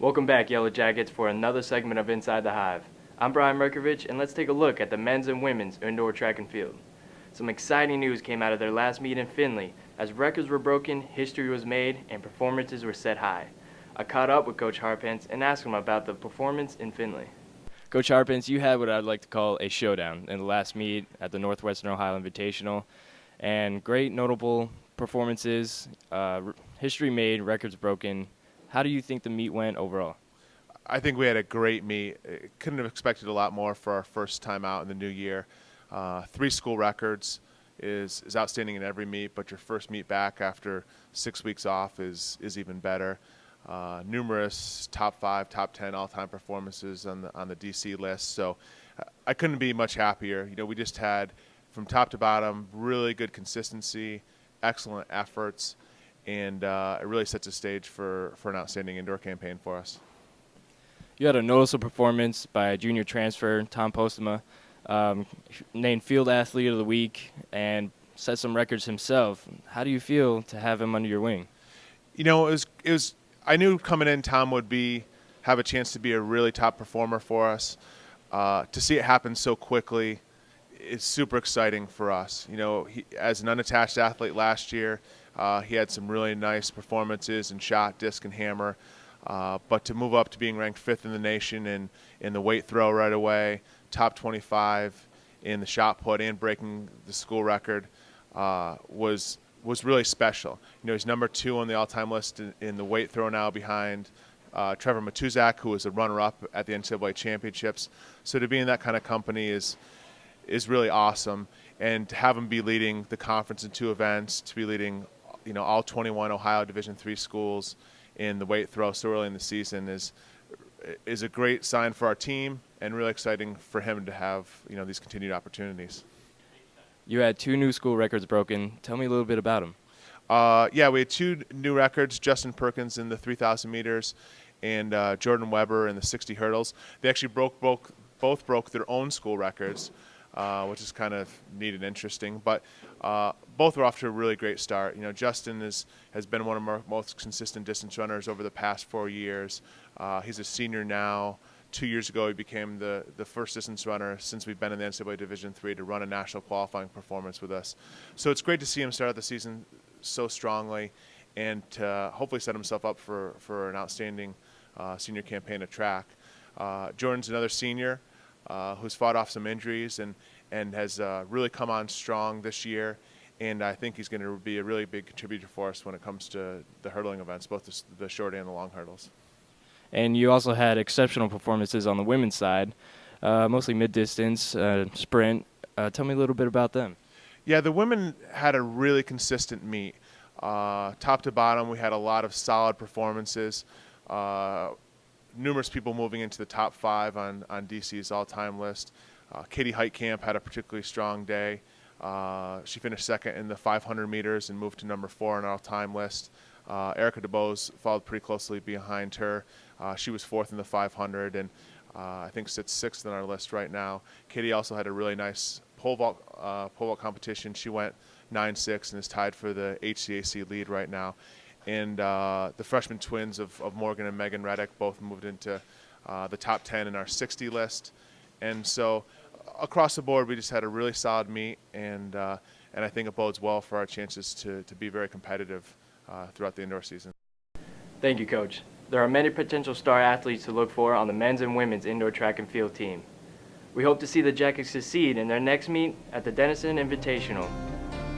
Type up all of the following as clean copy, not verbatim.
Welcome back, Yellow Jackets, for another segment of Inside the Hive. I'm Brian Merkovich, and let's take a look at the men's and women's indoor track and field. Some exciting news came out of their last meet in Findlay, as records were broken, history was made, and performances were set high. I caught up with Coach Harpence and asked him about the performance in Findlay. Coach Harpence, you had what I'd like to call a showdown in the last meet at the Northwestern Ohio Invitational, and great notable performances, history made, records broken. How do you think the meet went overall? I think we had a great meet. Couldn't have expected a lot more for our first time out in the new year. 3 school records is outstanding in every meet, but your first meet back after 6 weeks off is even better. Numerous top 5, top 10 all-time performances on the DC list. So I couldn't be much happier. You know, we just had from top to bottom really good consistency, excellent efforts, and it really sets a stage for an outstanding indoor campaign for us. You had a noticeable performance by junior transfer Tom Postema, named Field Athlete of the Week, and set some records himself. How do you feel to have him under your wing? You know, it was. I knew coming in Tom would have a chance to be a really top performer for us. To see it happen so quickly, it's super exciting for us. You know, as an unattached athlete last year, he had some really nice performances in shot, disc, and hammer. But to move up to being ranked 5th in the nation in the weight throw right away, top 25 in the shot put, and breaking the school record was really special. You know, he's number 2 on the all-time list in the weight throw now, behind Trevor Matuzak, who was a runner-up at the NCAA championships. So to be in that kind of company is really awesome, and to have him be leading the conference in 2 events, to be leading, you know, all 21 Ohio Division III schools in the weight throw so early in the season is a great sign for our team, and really exciting for him to have, you know, these continued opportunities. You had 2 new school records broken. Tell me a little bit about them. Yeah, we had 2 new records, Justin Perkins in the 3,000 meters and Jordan Weber in the 60 hurdles. They actually both broke their own school records, which is kind of neat and interesting. But both are off to a really great start. You know, Justin has been one of our most consistent distance runners over the past 4 years. He's a senior now. 2 years ago, he became the first distance runner since we've been in the NCAA Division III to run a national qualifying performance with us. So it's great to see him start out the season so strongly, and to hopefully set himself up for an outstanding senior campaign at track. Jordan's another senior who's fought off some injuries and has really come on strong this year. And I think he's going to be a really big contributor for us when it comes to the hurdling events, both the short and the long hurdles. And you also had exceptional performances on the women's side, mostly mid-distance, sprint. Tell me a little bit about them. Yeah, the women had a really consistent meet. Top to bottom, we had a lot of solid performances. Numerous people moving into the top 5 on DC's all-time list. Katie Heitkamp had a particularly strong day. She finished 2nd in the 500 meters and moved to number 4 on our all-time list. Erica DeBose followed pretty closely behind her. She was 4th in the 500 and I think sits 6th on our list right now. Katie also had a really nice pole vault competition. She went 9.6 and is tied for the HCAC lead right now. And the freshman twins of Morgan and Megan Reddick both moved into the top 10 in our 60 list. And so across the board, we just had a really solid meet, and I think it bodes well for our chances to be very competitive throughout the indoor season. Thank you, Coach. There are many potential star athletes to look for on the men's and women's indoor track and field team. We hope to see the Jackets succeed in their next meet at the Denison Invitational.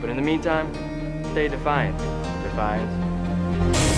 But in the meantime, stay defiant. Defiance.